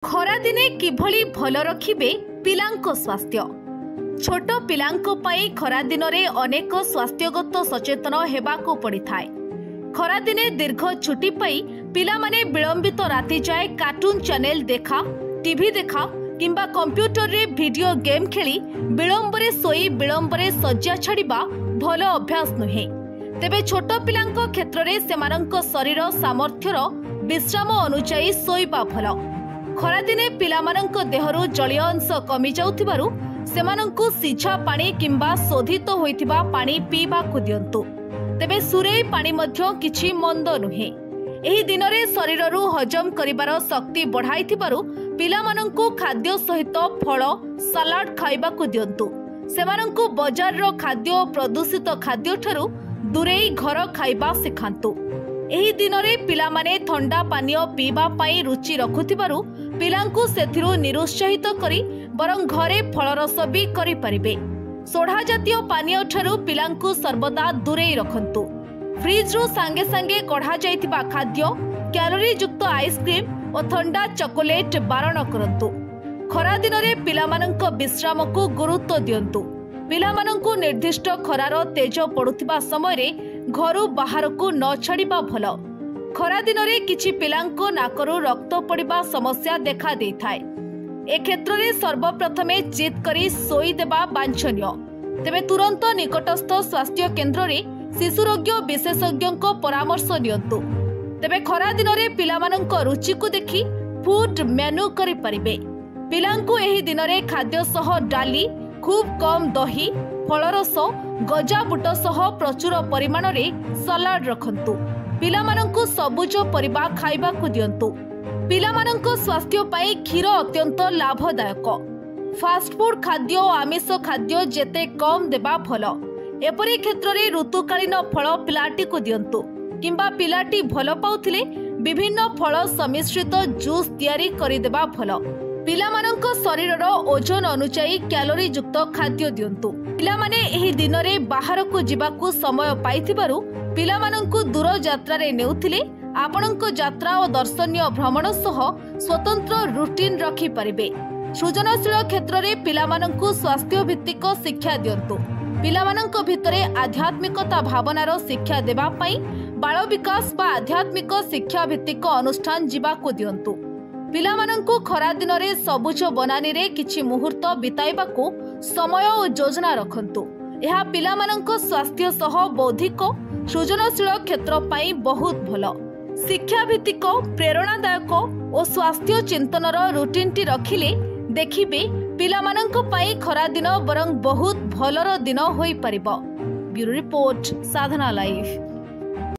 खरा दिने किभली भल रखिबे पिलांको स्वास्थ्य। छोट पिलांको पई खरा दिन रे अनेक स्वास्थ्यगत सचेतन हेबाको पड़िथाय। खरा दिने दीर्घ छुट्टी पई पिला माने विलंबित राति जाए कार्टून चैनल देखा, टीवी देखा किंबा कंप्यूटर रे वीडियो गेम खेली विलंबरे सोई विलंबरे सज्जा छाड़िबा भल अभ्यास नुहे। तेबे छोट पिलांको क्षेत्र रे सेमानंको शरीर सामर्थ्यर विश्राम अनुसायी सोईबा भल। खरा दिने पिलामानंको देहरु जलीय अंश कमी जाउथिबारु सेमानंकु सिझा पानी किंबा शोधित होइथिबा पानी पीबाकु दियंतु। तेबे सुरेई पानी मध्य किछि मंद नुहे। एही दिनरे शरीररु हजम करिबार शक्ति बढ़ाइथिबारु पिलामानंकु खाद्य सहित फल सलाड खाइबाकु दियंतु। सेमानंकु बजारर खाद्य प्रदूषित खाद्य ठारु दूरेई घर खाइबा सिखांतु। एही दिनरे पिलामाने ठंडा पानीय पीबा पाई रुचि रखुथिबारु पिलांकु सेथिरु निरुत्साहित करी बरं घरे फलरस भी करि परिबे। सोढ़ा जातीय पानीय ठारु पिलांकु सर्वदा दूरेई रखंतु। फ्रिज रु सांगे सांगे कढ़ा जाइथिबा खाद्य, कैलोरी युक्त आइसक्रीम और ठंडा चॉकलेट बारण करंतु। खरा दिनरे पिलामानंक विश्रामकु गुरुत्व दियंतु। पिलामानंकु निर्दिष्ट खरार तेज पड़ुथिबा समय रे घरु बाहरकु न छाड़िबा भल। खरा दिनरे किछि पिलांको नाकरु रक्त पड़िबा समस्या देखा देइथाय। ए क्षेत्र रे सर्वप्रथमे चित करी सोई देबा बांछनीय। तेबे तुरंत निकटस्थ स्वास्थ्य केंद्र रे शिशु रोग विशेषज्ञ परामर्श नियंतु। तेबे खरा दिनरे पिलामानंको रुचि को देखि फूड मेन्यू करि परिबे। पिलांकु एही दिनरे खाद्य सह डाली, खूब कम दही, फलरस, गजा बुट सह प्रचुर परिमाण रे सलाड रखंतु। पिलामानंकु सबुज परिबा खाइबाकु दियंतु। पिलामानंको स्वास्थ्य पाई क्षीर अत्यंत लाभदायक। फास्ट फूड खाद्य और आमिष खाद्य जेते कम देबा भल। एपरि क्षेत्र रे ऋतुकालीन फल पिलाटी को दियंतु किंबा पिलाटी भल पाउथिले विभिन्न फल सम्मिश्रित जूस तैयारी करि देबा भल। पिलामानंको शरीरर ओजन अनुसायी कैलोरी युक्त खाद्य दियंतु। पिलामाने एही दिनरे बाहरकु जिबाकु समय पाइथिबारु पिलामानंकु दूर यात्रा रे नेउथिले आपणक यात्रा और दर्शनीय भ्रमण सह स्वतंत्र रूटीन रखि परिबे। सृजनशील क्षेत्र रे पिलामानंकु स्वास्थ्य भित्तिक शिक्षा दियंतु। पिलामानंक भितरे आध्यात्मिकता भावनार शिक्षा देबा पई बाल विकास बा आध्यात्मिक शिक्षा भित्तिक अनुष्ठान जिबाकु दियंतु। पिलामानंकु खरा दिनरे सबुज बनानी रे किछि मुहूर्त बिताइबाकु समय और योजना रखंतु। यह पिलामानंक स्वास्थ्य सह बौद्धिक सृजनशील क्षेत्र पाई बहुत भल। शिक्षा भित्तिक प्रेरणादायक और स्वास्थ्य चिंतनर रूटीन टी रखिले देखिबे पिलामानंक पाई खरा दिन बरं बहुत भलर दिन होई परिबो। ब्यूरो रिपोर्ट साधना लाइव।